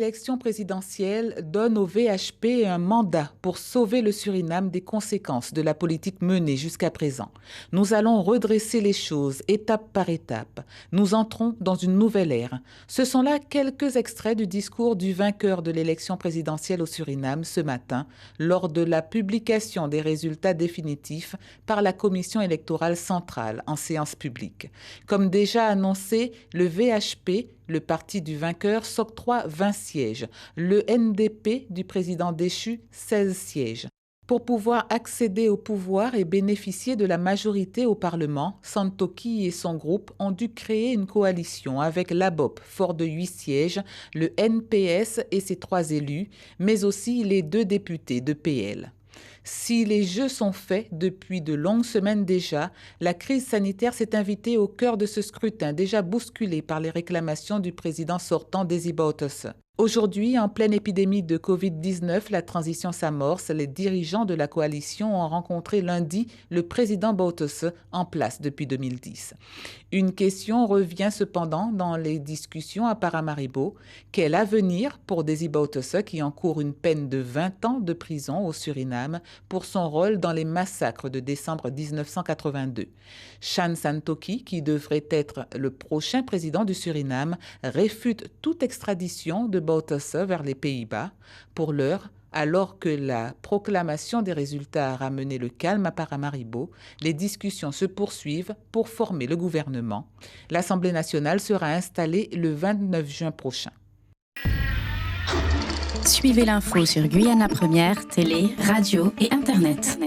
L'élection présidentielle donne au VHP un mandat pour sauver le Suriname des conséquences de la politique menée jusqu'à présent. Nous allons redresser les choses étape par étape. Nous entrons dans une nouvelle ère. Ce sont là quelques extraits du discours du vainqueur de l'élection présidentielle au Suriname ce matin, lors de la publication des résultats définitifs par la Commission électorale centrale en séance publique. Comme déjà annoncé, le VHP, le parti du vainqueur, s'octroie 20 sièges. Le NDP du président déchu, 16 sièges. Pour pouvoir accéder au pouvoir et bénéficier de la majorité au Parlement, Santokhi et son groupe ont dû créer une coalition avec l'ABOP, fort de 8 sièges, le NPS et ses 3 élus, mais aussi les 2 députés de PL. Si les jeux sont faits depuis de longues semaines déjà, la crise sanitaire s'est invitée au cœur de ce scrutin déjà bousculé par les réclamations du président sortant Desi Bouterse. Aujourd'hui, en pleine épidémie de Covid-19, la transition s'amorce. Les dirigeants de la coalition ont rencontré lundi le président Bouterse en place depuis 2010. Une question revient cependant dans les discussions à Paramaribo. Quel avenir pour Desi Bouterse qui encourt une peine de 20 ans de prison au Suriname pour son rôle dans les massacres de décembre 1982. Chan Santokhi, qui devrait être le prochain président du Suriname, réfute toute extradition de Bouterse vers les Pays-Bas. Pour l'heure, alors que la proclamation des résultats a ramené le calme à Paramaribo, les discussions se poursuivent pour former le gouvernement. L'Assemblée nationale sera installée le 29 juin prochain. Suivez l'info sur Guyana Première, télé, radio et Internet.